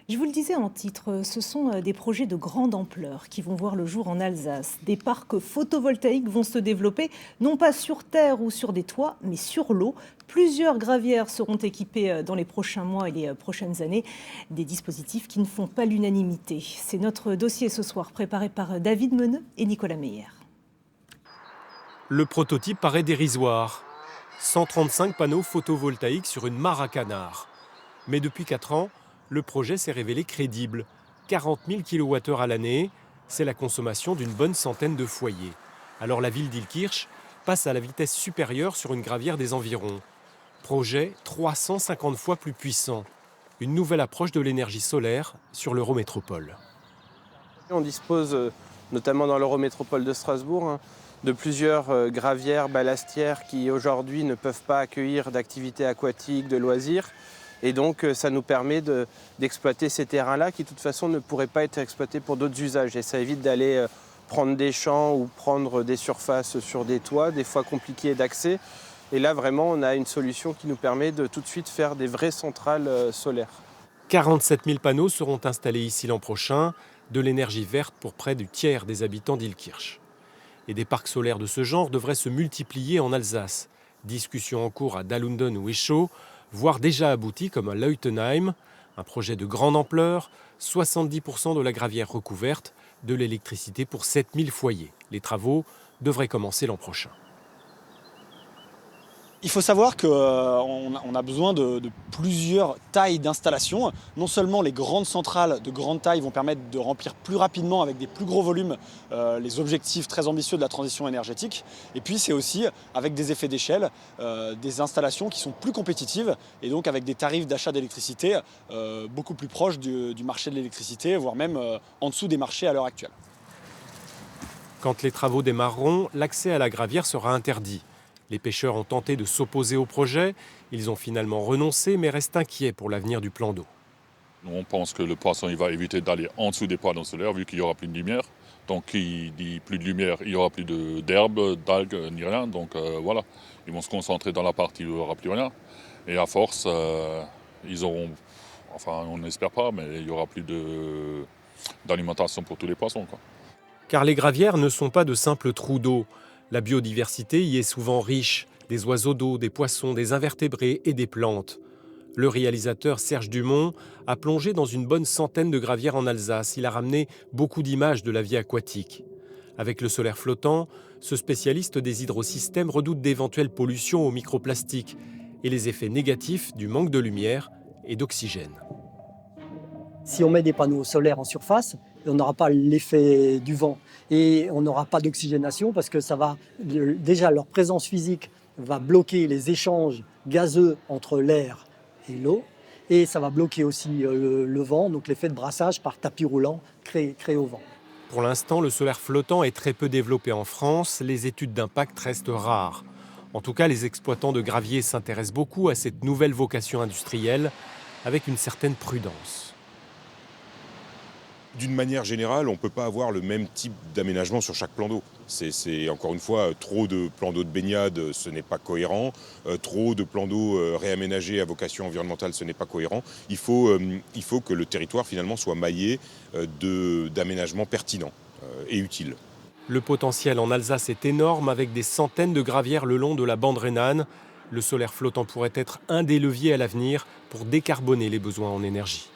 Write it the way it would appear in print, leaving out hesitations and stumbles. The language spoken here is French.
Je vous le disais en titre, ce sont des projets de grande ampleur qui vont voir le jour en Alsace. Des parcs photovoltaïques vont se développer, non pas sur terre ou sur des toits, mais sur l'eau. Plusieurs gravières seront équipées dans les prochains mois et les prochaines années. Des dispositifs qui ne font pas l'unanimité. C'est notre dossier ce soir, préparé par David Meneux et Nicolas Meyer. Le prototype paraît dérisoire. 135 panneaux photovoltaïques sur une mare à canards. Mais depuis 4 ans, le projet s'est révélé crédible. 40 000 kWh à l'année, c'est la consommation d'une bonne centaine de foyers. Alors la ville d'Illkirch passe à la vitesse supérieure sur une gravière des environs. Projet 350 fois plus puissant. Une nouvelle approche de l'énergie solaire sur l'Eurométropole. On dispose, notamment dans l'Eurométropole de Strasbourg, de plusieurs gravières ballastières qui aujourd'hui ne peuvent pas accueillir d'activités aquatiques, de loisirs. Et donc ça nous permet d'exploiter ces terrains-là qui de toute façon ne pourraient pas être exploités pour d'autres usages. Et ça évite d'aller prendre des champs ou prendre des surfaces sur des toits, des fois compliqués d'accès. Et là vraiment on a une solution qui nous permet de tout de suite faire des vraies centrales solaires. 47 000 panneaux seront installés ici l'an prochain, de l'énergie verte pour près du tiers des habitants d'Illkirch. Et des parcs solaires de ce genre devraient se multiplier en Alsace. Discussion en cours à Dalunden ou Eschau, voire déjà abouti comme à Leutenheim, un projet de grande ampleur, 70% de la gravière recouverte, de l'électricité pour 7000 foyers. Les travaux devraient commencer l'an prochain. Il faut savoir qu'on a besoin de plusieurs tailles d'installation. Non seulement les grandes centrales de grande taille vont permettre de remplir plus rapidement avec des plus gros volumes les objectifs très ambitieux de la transition énergétique. Et puis c'est aussi avec des effets d'échelle, des installations qui sont plus compétitives et donc avec des tarifs d'achat d'électricité beaucoup plus proches du marché de l'électricité, voire même en dessous des marchés à l'heure actuelle. Quand les travaux démarreront, l'accès à la gravière sera interdit. Les pêcheurs ont tenté de s'opposer au projet. Ils ont finalement renoncé, mais restent inquiets pour l'avenir du plan d'eau. On pense que le poisson il va éviter d'aller en dessous des panneaux solaires vu qu'il n'y aura plus de lumière. Donc qui dit plus de lumière, il n'y aura plus d'herbe, d'algues, ni rien. Donc voilà, ils vont se concentrer dans la partie où il n'y aura plus rien. Et à force, ils auront, enfin on n'espère pas, mais il n'y aura plus d'alimentation pour tous les poissons, quoi. Car les gravières ne sont pas de simples trous d'eau. La biodiversité y est souvent riche, des oiseaux d'eau, des poissons, des invertébrés et des plantes. Le réalisateur Serge Dumont a plongé dans une bonne centaine de gravières en Alsace. Il a ramené beaucoup d'images de la vie aquatique. Avec le solaire flottant, ce spécialiste des hydrosystèmes redoute d'éventuelles pollutions aux microplastiques et les effets négatifs du manque de lumière et d'oxygène. Si on met des panneaux solaires en surface, on n'aura pas l'effet du vent et on n'aura pas d'oxygénation parce que déjà leur présence physique va bloquer les échanges gazeux entre l'air et l'eau et ça va bloquer aussi le vent, donc l'effet de brassage par tapis roulant créé au vent. Pour l'instant, le solaire flottant est très peu développé en France. Les études d'impact restent rares. En tout cas, les exploitants de graviers s'intéressent beaucoup à cette nouvelle vocation industrielle avec une certaine prudence. D'une manière générale, on ne peut pas avoir le même type d'aménagement sur chaque plan d'eau. C'est encore une fois, trop de plans d'eau de baignade, ce n'est pas cohérent. Trop de plans d'eau réaménagés à vocation environnementale, ce n'est pas cohérent. Il faut que le territoire finalement soit maillé d'aménagements pertinents et utiles. Le potentiel en Alsace est énorme avec des centaines de gravières le long de la bande rhénane. Le solaire flottant pourrait être un des leviers à l'avenir pour décarboner les besoins en énergie.